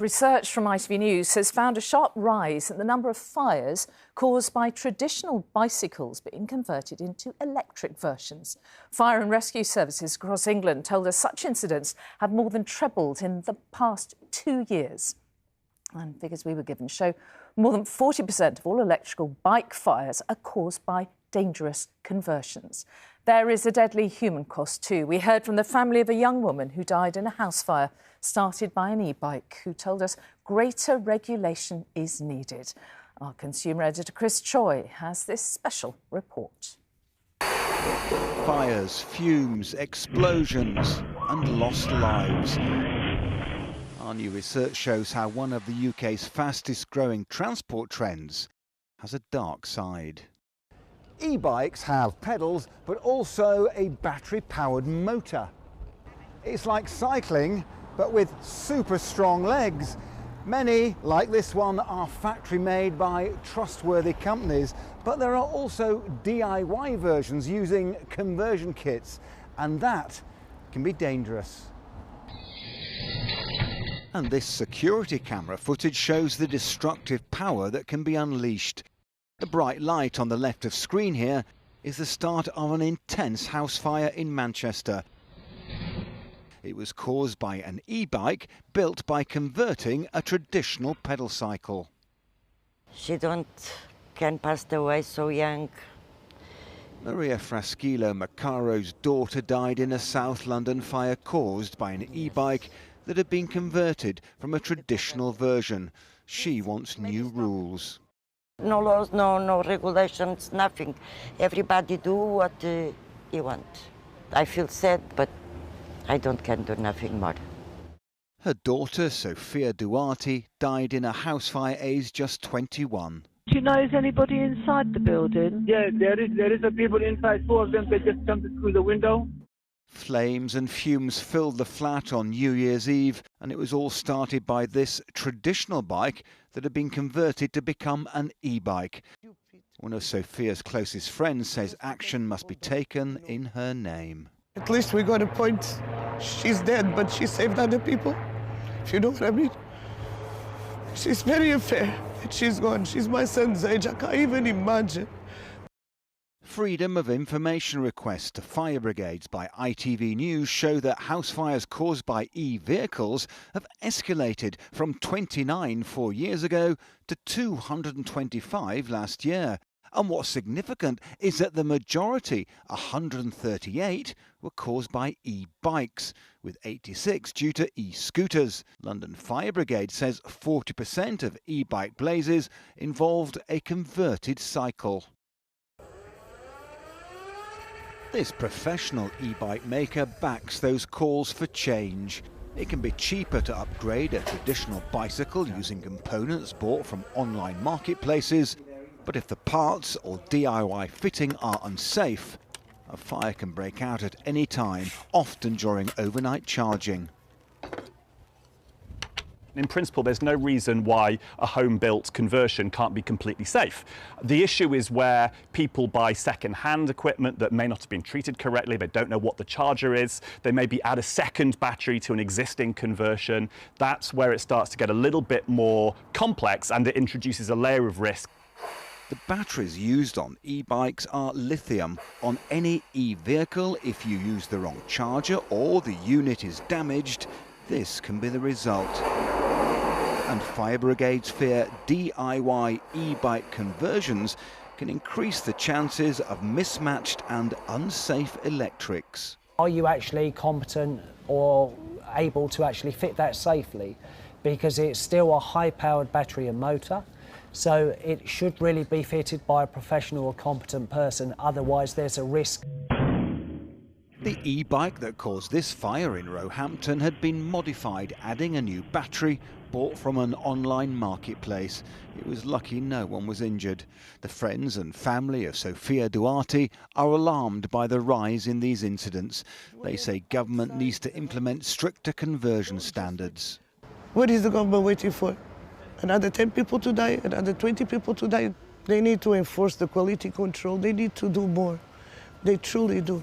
Research from ITV News has found a sharp rise in the number of fires caused by traditional bicycles being converted into electric versions. Fire and rescue services across England told us such incidents have more than trebled in the past 2 years. And figures we were given show more than 40% of all electrical bike fires are caused by dangerous conversions. There is a deadly human cost too. We heard from the family of a young woman who died in a house fire started by an e-bike, who told us greater regulation is needed. Our consumer editor Chris Choi has this special report. Fires, fumes, explosions and lost lives. Our new research shows how one of the UK's fastest growing transport trends has a dark side. E-bikes have pedals, but also a battery-powered motor. It's like cycling, but with super strong legs. Many, like this one, are factory-made by trustworthy companies, but there are also DIY versions using conversion kits, and that can be dangerous. And this security camera footage shows the destructive power that can be unleashed. The bright light on the left of screen here is the start of an intense house fire in Manchester. It was caused by an e-bike built by converting a traditional pedal cycle. She can pass away so young. Maria Fraschillo Maccaro's daughter died in a South London fire caused by an e-bike that had been converted from a traditional version. She wants new rules. No laws, no regulations, nothing. Everybody do what you want. I feel sad, but I can do nothing more. Her daughter, Sophia Duarte, died in a house fire aged just 21. Do you know, is anybody inside the building? Yeah, there is a people inside. 2 of them, they just jumped through the window. Flames and fumes filled the flat on New Year's Eve, and it was all started by this traditional bike that had been converted to become an e-bike. One of Sophia's closest friends says action must be taken in her name. At least we got a point. She's dead, but she saved other people, if you know what I mean. She's very unfair that she's gone. She's my son's age. I can't even imagine. Freedom of information requests to fire brigades by ITV News show that house fires caused by e-vehicles have escalated from 29 4 years ago to 225 last year. And what's significant is that the majority, 138, were caused by e-bikes, with 86 due to e-scooters. London Fire Brigade says 40% of e-bike blazes involved a converted cycle. This professional e-bike maker backs those calls for change. It can be cheaper to upgrade a traditional bicycle using components bought from online marketplaces, but if the parts or DIY fitting are unsafe, a fire can break out at any time, often during overnight charging. In principle, there's no reason why a home-built conversion can't be completely safe. The issue is where people buy second-hand equipment that may not have been treated correctly, they don't know what the charger is, they maybe add a second battery to an existing conversion. That's where it starts to get a little bit more complex, and it introduces a layer of risk. The batteries used on e-bikes are lithium. On any e-vehicle, if you use the wrong charger or the unit is damaged, this can be the result. And fire brigades fear DIY e-bike conversions can increase the chances of mismatched and unsafe electrics. Are you actually competent or able to actually fit that safely? Because it's still a high-powered battery and motor, so it should really be fitted by a professional or competent person, otherwise there's a risk. The e-bike that caused this fire in Roehampton had been modified, adding a new battery bought from an online marketplace. It was lucky no one was injured. The friends and family of Sophia Duarte are alarmed by the rise in these incidents. They say government needs to implement stricter conversion standards. What is the government waiting for? Another 10 people to die, another 20 people to die? They need to enforce the quality control. They need to do more. They truly do.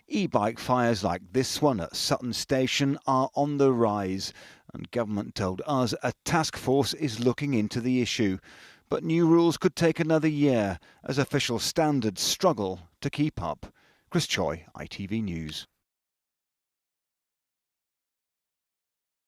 E-bike fires like this one at Sutton Station are on the rise, and government told us a task force is looking into the issue. But new rules could take another year as official standards struggle to keep up. Chris Choi, ITV News.